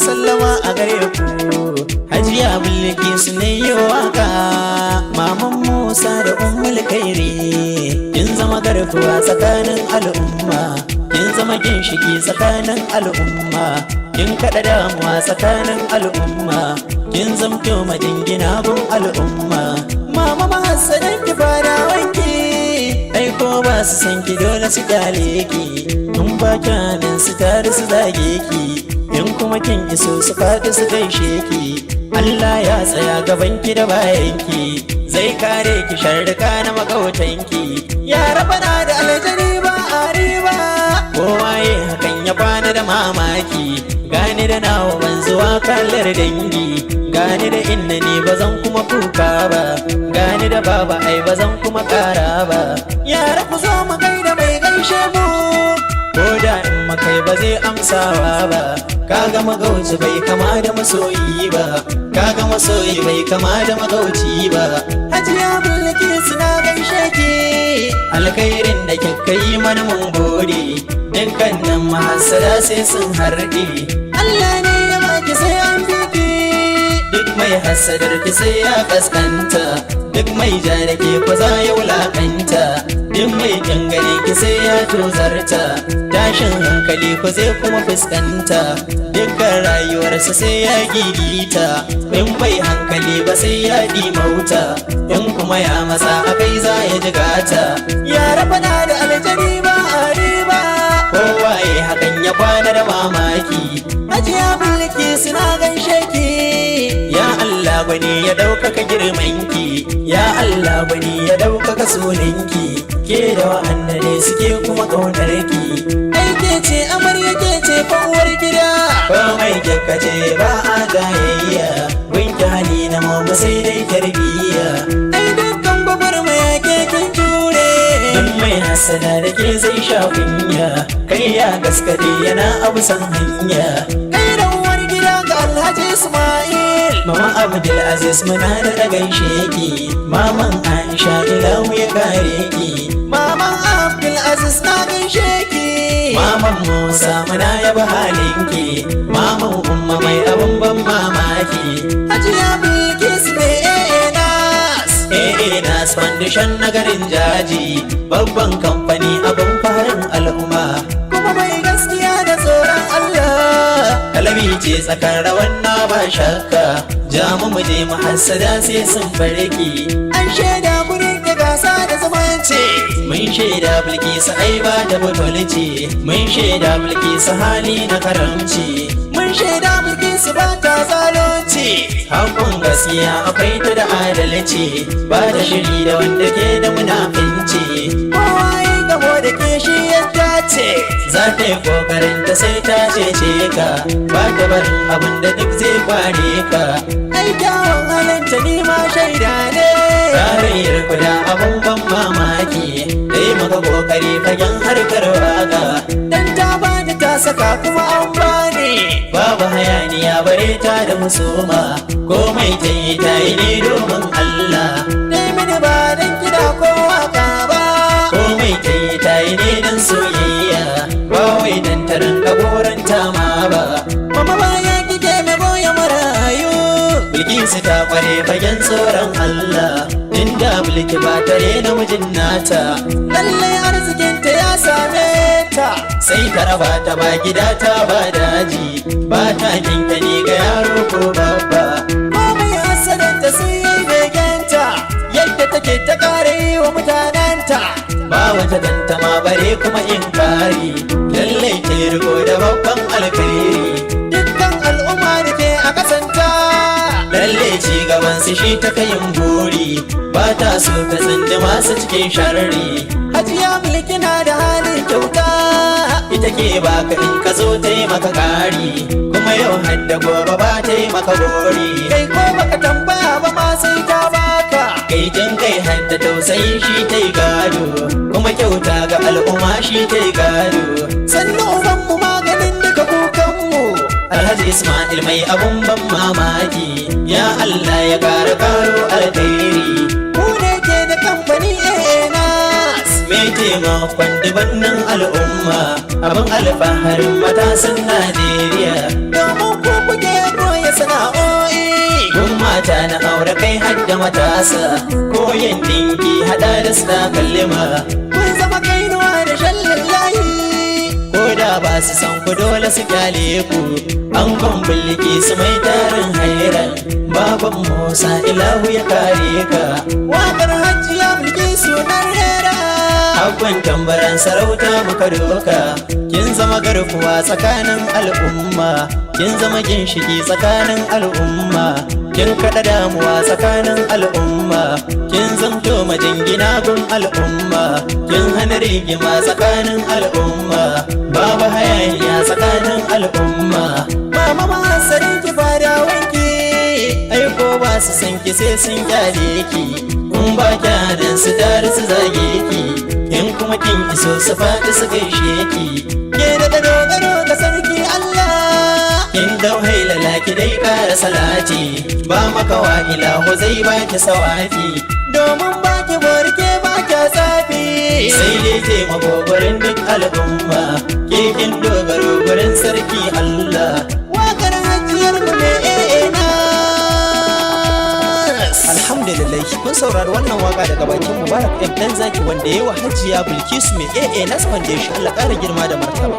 sallama a gare ku. Hajiya bilki su ne yi waka, maman Musa da ummul kairi. Kin zama garkuwa tsakanin al'umma, kin zama ginshiki tsakanin al'umma, kin kaɗa damuwa tsakanin al'umma, kin zamto majingina gun al'umma. Mama mahassadan ki fara wanki, ai ko ba su san ki dole su kyale ki. Tun ba kyanin su tare su zage ki, in kuma kin iso su faɗi su gaishe ki. Allah ya tsaya gaban ki da bayan ki, zai kare ki sharrika na magautanki. Ya rabana da aljani ba a riba, kowaye hakan ya kwana da mamaki. Gani da nawa ban zuwa kallar dangi, gani da inna ne ba zan kuma kuka ba, gani da baba ai ba zan kuma kara ba. Yara ku zo mu gaida mai gaishe mu, ko da in makai ba zai amsawa ba. Kaga magauci bai kama da masoyi ba, kaga masoyi bai kama da magauci ba. Hajiya bilki suna gaishe ki, alkhairin da kika yi mana mun gode. Dukkanin mahassada sai sun harɗe, Allah ne ya baki sai an biki. Duk mai hassadar ki sai ya kaskanta, duk mai ja da ke ko za ya wulakanta. Duk mai gangare ki sai ya tozarta, tashin hankali ko zai kuma fuskanta. Dukkan rayuwarsa sai ya gigita, in bai hankali ba sai ya dimauta, in kuma ya matsa a kai za ya jigata. Ya rabana da aljani ba a riba, kowaye hakan ya kwana da mamaki. Hajiya bilki suna gaishe ki, ya Allah gwani ya ɗaukaka girmanki, ya Allah gwani ya ɗaukaka sunanki. Ke da wa'anda ne suke kuma ƙaunar ki, ai ke ce amarya ke ce fawar gida. Komai kyakka ce ba a gayayya, wanke hali na mamu sai dai tarbiyya. Ai dukkan gwagwarmaya ke kin jure, duk mai hassada da ke zai sha kunya. Kai ya gaskade yana abu san hanya, kai da uwar gida ga Alhaji Ismail. Mama Abdulaziz muna da gaishe ki, maman Aisha ilahu ya kare ki. Maman Abdulaziz na gaishe ki, maman Musa muna yaba halinki. Maman Umma mai abun ban mamaki, Hajiya Bilkis ne Nas Foundation na garin Jaji, babban kamfani abin farin al'umma, kuma mai gaskiya da tsoron Allah. Kalami ce tsakar rawan na ba shakka, jamu mu je mu hassada sai sun barki. An shaida gurin da gasa da zumunci, mun shaida Bilkisu ai ba da butulci, mun shaida Bilkisu hali na karamci, mun shaida Bilkisu ba ta zalunci. Hakun gaskiya akwai ta da adalci, ba da shiri da wanda ke da munafinci. Kowa yi gamo da ke shi ya dace, za ta yi kokarin ta sai ta cece ka, ba ta barin abin da duk zai kware ka. Ai kyawun halinta ni ma shaida ne, tarayyar kuda abun ban mamaki. Dai maka kokari fagen harkar waka, dan ta bani ta saka kuma an bani. Babu hayaniya bare ta da musoma, komai ta yi ne domin Allah. Dai mini ba dan kida ko waka ba, komai ta yi ne dan soyayya, ba wai dan tarin kaboranta ma ba. Mama baya kike mai goya marayu, Bilkisu ta kware fagen tsoron Allah. Inda Bilki ba tare da mijin nata, lallai arzikinta ya same ta. Sai ta raba ta ba gida ta ba daji, ba ta kinkani ga yaro ko babba. Komai hasadanta sun yi begenta, yadda take ta kare wa mutanenta. Ba wata tantama bare kuma in kari, lallai ta riko da babban alkhairi. Dukkan al'umma da ke a kasanta, lallai ci gaban su shi ta kayin buri, ba ta so ta tsinci masu cikin sharri. Hajiya Bilki na da halin kyauta, ita ke baka in ka zo ta yi maka kari, kuma yau hadda gobe ba ta yi maka gori. Kai ko baka tambaya ba ma sai ta baka, kai jin kai hadda tausayi shi ta yi gado, kuma kyauta ga al'umma shi ta yi gado. Sannu ubanmu maganin duka kukanmu, Alhaji Ismail mai abun ban mamaki. Ya Allah ya kara karo alkhairi, mu ne ke da kamfani Nas mai taimakon dubannin al'umma, abin alfaharin matasan Najeriya. Domin ku sana'o'i gun mata na aure kai hadda matasa koyin dinki hada da suna kallima kun zama kainuwa da shallin layi ko da ba su san ku dole su kyale ku an bilki su mai tarin hairan baban Musa ilahu ya kare ka wakar hajiya bilki sunan rera abban tambaran sarauta muka doka kin zama garkuwa tsakanin al'umma kin zama ginshiki tsakanin al'umma kin kada damuwa tsakanin al'umma kin zamto majingina gun al'umma kin hana rigima tsakanin al'umma babu hayaniya tsakanin al'umma mama masarin ki fara wanki ai ko ba su san ki sai sun kyale ki kun ba kyadan su tare su zage ki in kuma kin iso su faɗi su gaishe ki ke da dogaro ga sarki Allah in dau hailala ki dai kara salati ba makawa ilahu zai baki sawafi domin baki borke ba kya tsafi sai dai taimako gurin duk al'umma ke kin dogaro gurin sarki Allah wakar hajiyar mu ne alhamdulillah kun saurari wannan waka daga bakin Mubarak dan zaki wanda yayi wa hajiya Bilkisu mai nas Foundation Allah ƙara girma da martaba